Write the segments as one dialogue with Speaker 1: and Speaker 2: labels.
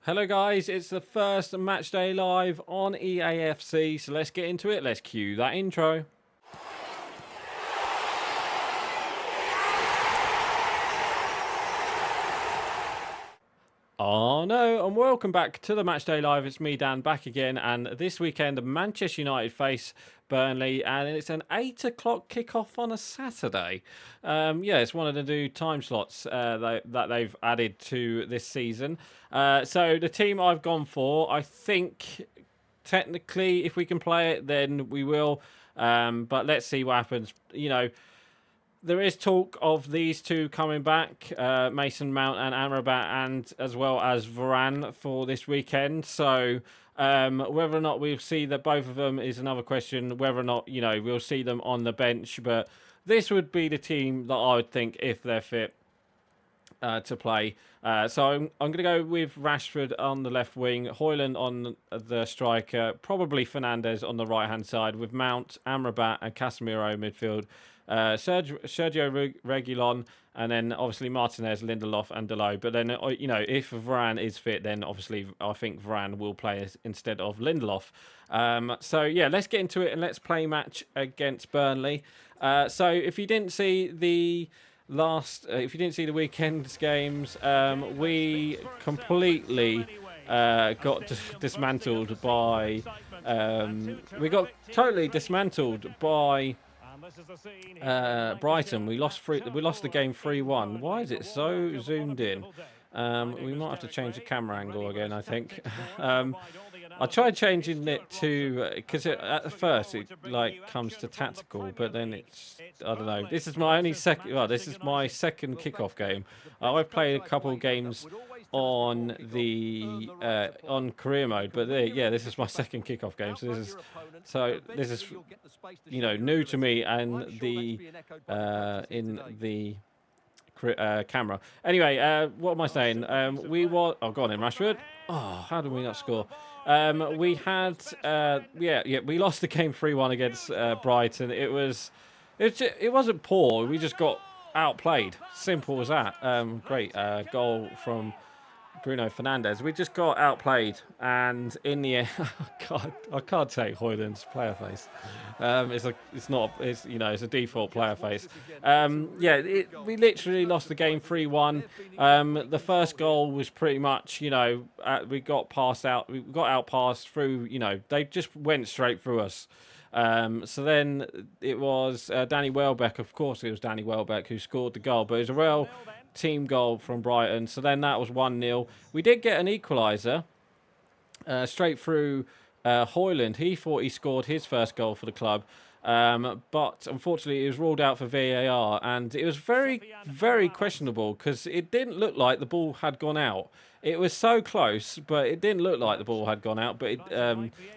Speaker 1: Hello guys, it's the first match day live on EAFC, so let's get into it. Let's cue that intro. Oh no, and welcome back to the match day live. It's me, Dan, back again, and this weekend Manchester United face Burnley, and it's an 8 o'clock kickoff on a Saturday. Yeah, it's one of the new time slots that they've added to this season. So the team I've gone for, I think technically if we can play it, then we will. But let's see what happens. You know, there is talk of these two coming back, Mason Mount and Amrabat, and as well as Varane for this weekend. So whether or not we'll see that both of them is another question. Whether or not, you know, we'll see them on the bench. But this would be the team that I would think if they're fit to play. So I'm going to go with Rashford on the left wing, Højlund on the striker, probably Fernandes on the right-hand side, with Mount, Amrabat and Casemiro midfield. Sergio Reguilon, and then obviously Martinez, Lindelof and Dalot. But then, you know, if Varane is fit, then obviously I think Varane will play instead of Lindelof. So yeah, let's get into it and let's play match against Burnley. So if you didn't see the weekend's games, we completely got dismantled by. We got totally dismantled by Brighton. We lost the game 3-1. Why is it so zoomed in? We might have to change the camera angle again, I think. I tried changing it to because at first it like comes to tactical, but then it's, I don't know. This is my only second. Well, this is my second kickoff game. I've played a couple of games on the on career mode, but yeah, this is my second kickoff game. So this is you know, new to me and the in the camera. Anyway, what am I saying? We were. Oh, go on in, Rashford. Oh, how did we not score? We had. We lost the game 3-1 against Brighton. It wasn't poor. We just got outplayed. Simple as that. Great goal from Bruno Fernandes. We just got outplayed, and in the end, God, I can't take Højlund's player face. It's a default player face. We literally lost the game 3-1. The first goal was pretty much, you know, we got outpassed through. You know, they just went straight through us. So then it was Danny Welbeck. Of course, it was Danny Welbeck who scored the goal, but it was a real team goal from Brighton. So then that was 1-0. We did get an equaliser straight through Højlund. He thought he scored his first goal for the club, but unfortunately it was ruled out for VAR, and it was very, very questionable because it didn't look like the ball had gone out. It was so close, but it didn't look like the ball had gone out. But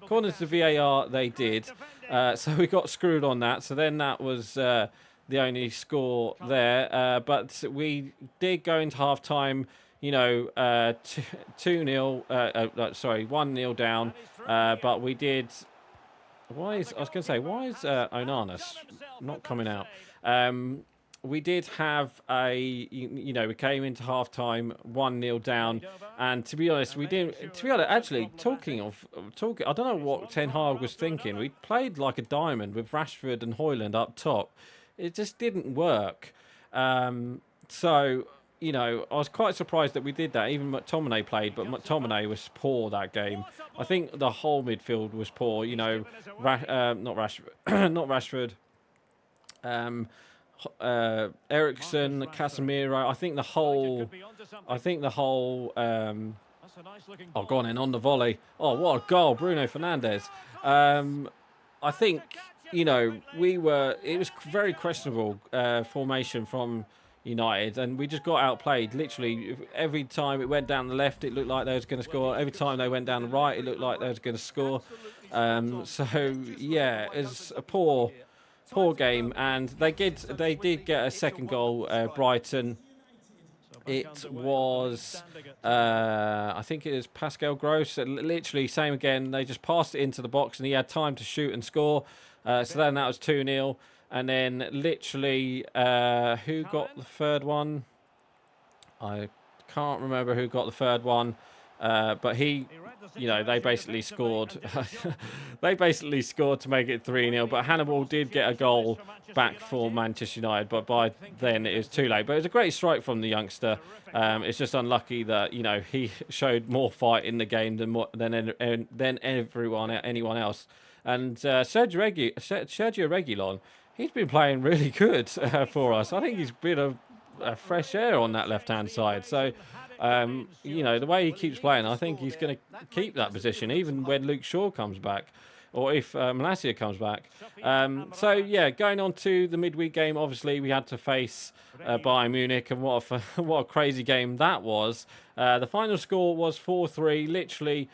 Speaker 1: according to VAR, they did. So we got screwed on that. So then that was the only score there. But we did go into half-time, you know, 1-0 down. But we did. Why is Onana not coming out? We did have we came into half-time 1-0 down, and to be honest, actually, talking, I don't know what Ten Hag was thinking. We played like a diamond with Rashford and Højlund up top. It just didn't work. So, you know, I was quite surprised that we did that. Even McTominay played, but McTominay was poor that game. I think the whole midfield was poor. You know, not Rashford. Eriksen, Casemiro. I think the whole. Oh, go on the volley. Oh, what a goal, Bruno Fernandes. I think, you know, it was very questionable formation from United, and we just got outplayed. Literally, every time it went down the left, it looked like they was going to score. Every time they went down the right, it looked like they was going to score. So yeah, it's a poor game, and they did get a second goal. Brighton. It was, I think it was Pascal Gross. Literally same again. They just passed it into the box, and he had time to shoot and score. So then that was 2-0. And then literally, who got the third one? I can't remember who got the third one. But he, they basically scored. They basically scored to make it 3-0. But Hannibal did get a goal back for Manchester United, but by then it was too late. But it was a great strike from the youngster. It's just unlucky that he showed more fight in the game than anyone else. And Sergio Reguilon, he's been playing really good for us. I think he's been a fresh air on that left-hand side. So, the way he keeps playing, I think he's going to keep that position even when Luke Shaw comes back, or if Malacia comes back. So, yeah, going on to the midweek game, obviously we had to face Bayern Munich, and what a crazy game that was. The final score was 4-3, literally.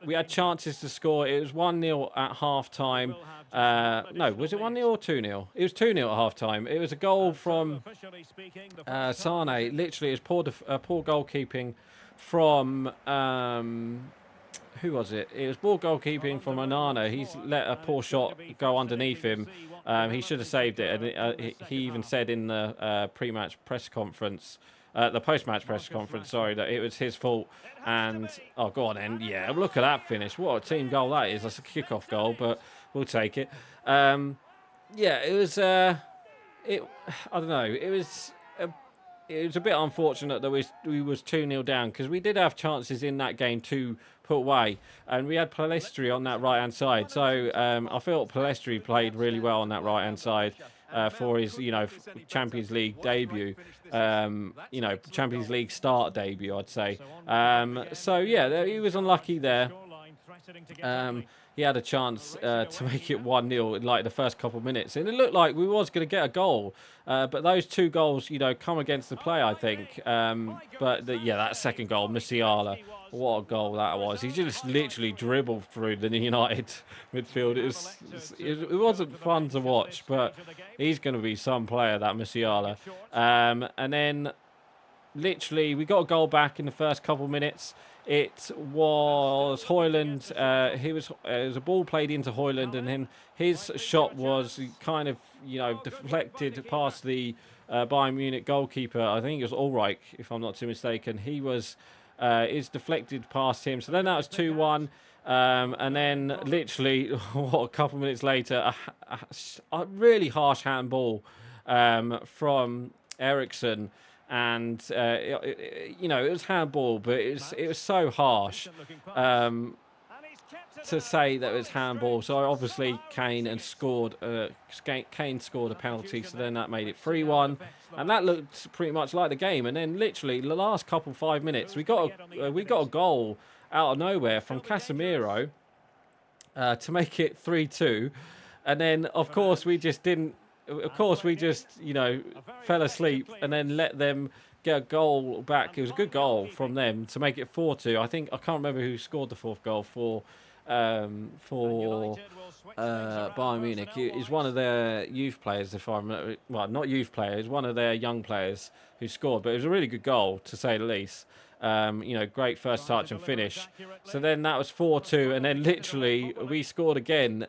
Speaker 1: We had chances to score. It was 1-0 at half-time. No, was it 1-0 or 2-0? It was 2-0 at half-time. It was a goal from Sane. Literally, it was poor goalkeeping from... who was it? It was poor goalkeeping from Onana. He's let a poor shot go underneath him. He should have saved it. And he even said in the pre-match press conference... the post-match press conference, sorry, that it was his fault. And, oh, go on then. Yeah, look at that finish. What a team goal that is. That's a kickoff goal, but we'll take it. Yeah, it was, I don't know. It was a bit unfortunate that we was 2-0 down, because we did have chances in that game to put away. And we had Palestri on that right-hand side. So I felt Palestri played really well on that right-hand side. For his, Champions League debut, Champions League start debut, I'd say. So, yeah, he was unlucky there. He had a chance to make it 1-0 in like the first couple of minutes, and it looked like we was going to get a goal. But those two goals, come against the play, I think. That second goal, Musiala, what a goal that was. He just literally dribbled through the United midfield. It wasn't fun to watch, but he's going to be some player, that Musiala. And then literally we got a goal back in the first couple of minutes. It was Højlund. It was a ball played into Højlund, and then his shot was kind of deflected past the Bayern Munich goalkeeper. I think it was Ulreich, if I'm not too mistaken. He was is deflected past him. So then that was 2-1. And then literally, a couple of minutes later, a really harsh handball from Eriksson. And it was handball, but it was so harsh to say that it was handball. So obviously Kane scored a penalty, so then that made it 3-1, and that looked pretty much like the game. And then literally the last 5 minutes, we got a goal out of nowhere from Casemiro to make it 3-2, and then of course we just fell asleep and then let them get a goal back. It was a good goal from them to make it 4-2. I can't remember who scored the fourth goal for Bayern Munich. He's one of their youth players, if I remember. Well, not youth players, one of their young players who scored. But it was a really good goal, to say the least. Great first touch and finish. So then that was 4-2, and then literally we scored again.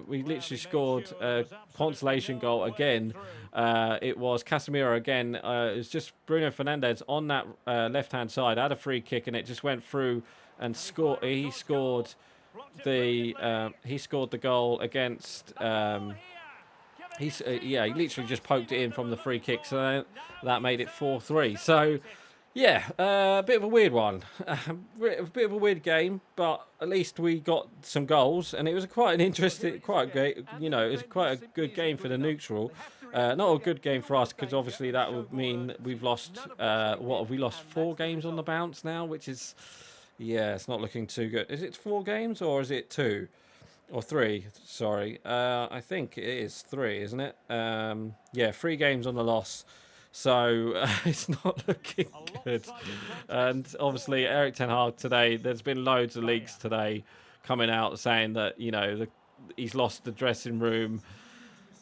Speaker 1: We literally scored a consolation goal again. It was Casemiro again. It was just Bruno Fernandes on that left-hand side. Had a free kick, and it just went through and scored. He scored the goal against. He literally just poked it in from the free kick, so that made it 4-3. So. Yeah, a bit of a weird one. A bit of a weird game, but at least we got some goals, and it was quite an interesting, it was quite a good game for the neutral. Not a good game for us, because obviously that would mean we've lost, what have we lost, 4 games on the bounce now, which is, it's not looking too good. Is it 4 games, or is it 2? Or 3, sorry. I think it is 3, isn't it? 3 games on the loss. So it's not looking good. And obviously Erik ten Hag today, there's been loads of leaks today coming out saying that, he's lost the dressing room.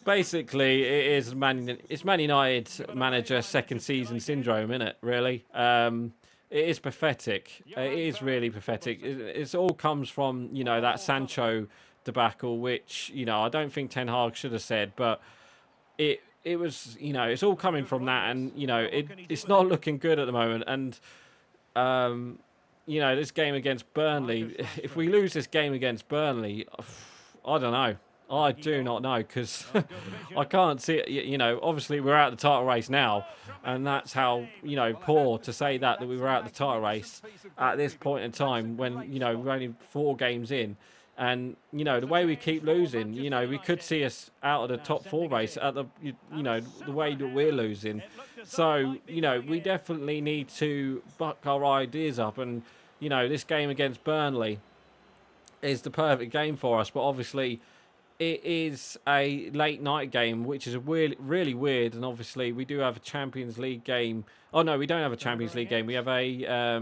Speaker 1: Basically, it's Man United manager second season syndrome, isn't it, really? It is pathetic. It is really pathetic. It all comes from, that Sancho debacle, which, I don't think Ten Hag should have said, but it was, it's all coming from that, and, it's not looking good at the moment. And you know, this game against Burnley, if we lose this game against Burnley, I don't know. I do not know, because I can't see it. You know, obviously we're out of the title race now, and that's how, you know, poor to say that we were out of the title race at this point in time when, you know, we're only 4 games in. And, you know, the way we keep losing, you know, we could see us out of the top 4 race at the, you know, the way that we're losing. So, you know, we definitely need to buck our ideas up. And, you know, this game against Burnley is the perfect game for us. But obviously, it is a late night game, which is really weird. And obviously, we do have a Champions League game. Oh no, we don't have a Champions League game. We have a I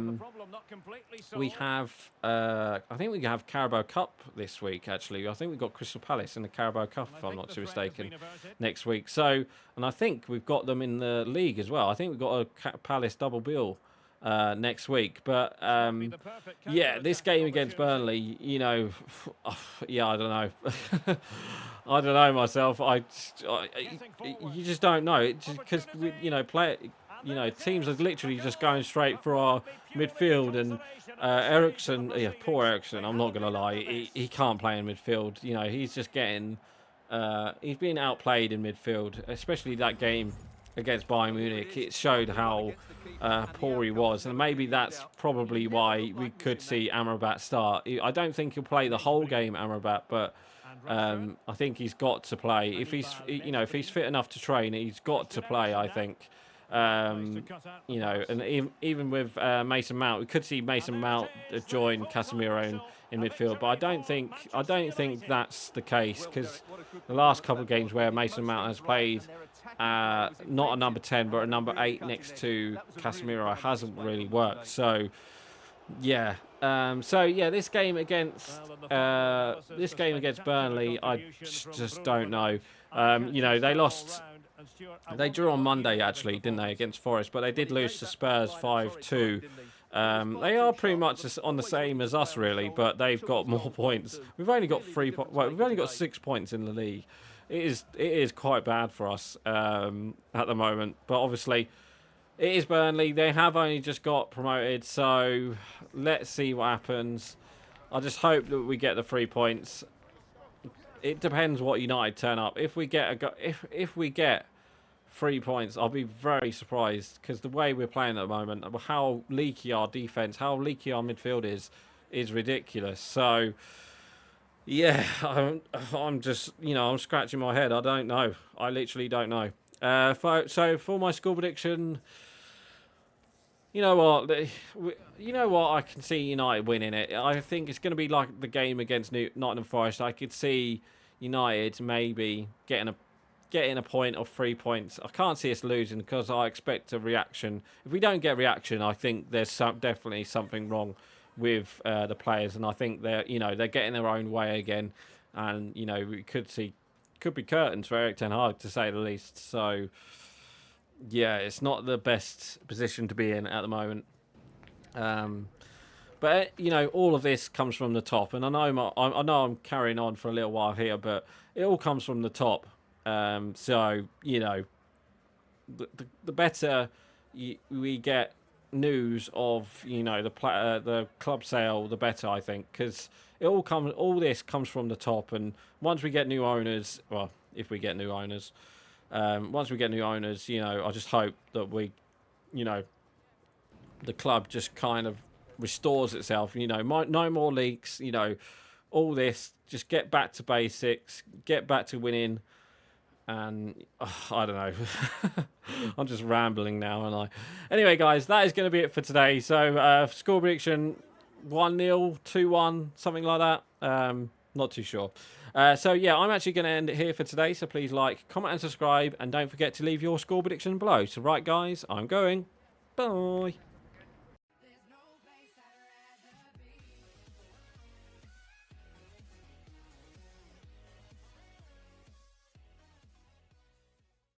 Speaker 1: think we have Carabao Cup this week. Actually, I think we've got Crystal Palace in the Carabao Cup, if I'm not too mistaken, next week. So, and I think we've got them in the league as well. I think we've got a Palace double bill next week. But yeah, this game against Burnley, you know, yeah, I don't know. I don't know myself. You just don't know, because you know, teams are literally just going straight for our midfield. And Ericsson, yeah, poor Ericsson. I'm not gonna lie, he can't play in midfield. You know, he's just getting he's being outplayed in midfield, especially that game against Bayern Munich. It showed how poor he was, and maybe that's probably why we could see Amrabat start. I don't think he'll play the whole game, Amrabat, but I think he's got to play. If he's, you know, if he's fit enough to train, he's got to play, I think. You know, and even with Mason Mount, we could see Mason Mount join Casemiro in midfield, but I don't think that's the case, because the last couple of games where Mason Mount has played not a number 10 but a number 8 next to Casemiro hasn't really worked. So yeah, this game against Burnley, I just don't know. You know, they drew on Monday, actually, didn't they, against Forest, but they did lose to Spurs 5-2. They are pretty much on the same as us, really, but they've got more points. We've only got 3 points. Well, we've only got 6 points in the league. It is quite bad for us at the moment. But obviously, it is Burnley. They have only just got promoted, so let's see what happens. I just hope that we get the 3 points. It depends what United turn up. If we get if we get 3 points, I'll be very surprised, because the way we're playing at the moment, how leaky our defense, how leaky our midfield is ridiculous. So yeah, I'm just, you know, I'm scratching my head. I don't know. I literally don't know. So for my score prediction, you know what? I can see United winning it. I think it's going to be like the game against Nottingham Forest. I could see United maybe getting a point or 3 points. I can't see us losing, because I expect a reaction. If we don't get a reaction, I think there's definitely something wrong with the players, and I think they're getting their own way again, and you know, we could be curtains for Erik ten Hag, to say the least. So yeah, it's not the best position to be in at the moment. But you know, all of this comes from the top, and I know I'm carrying on for a little while here, but it all comes from the top. So you know, the better we get news of, you know, the club sale, the better, I think, because all this comes from the top. And once we get new owners, well, if we get new owners, once we get new owners, you know, I just hope that the club just kind of restores itself. You know, no more leaks. You know, all this, just get back to basics, get back to winning. And I don't know. I'm just rambling now, aren't I? Anyway, guys, that is going to be it for today. So, score prediction 1-0, 2-1, something like that. Not too sure. So, yeah, I'm actually going to end it here for today. So, please like, comment, and subscribe. And don't forget to leave your score prediction below. So, right, guys, I'm going. Bye.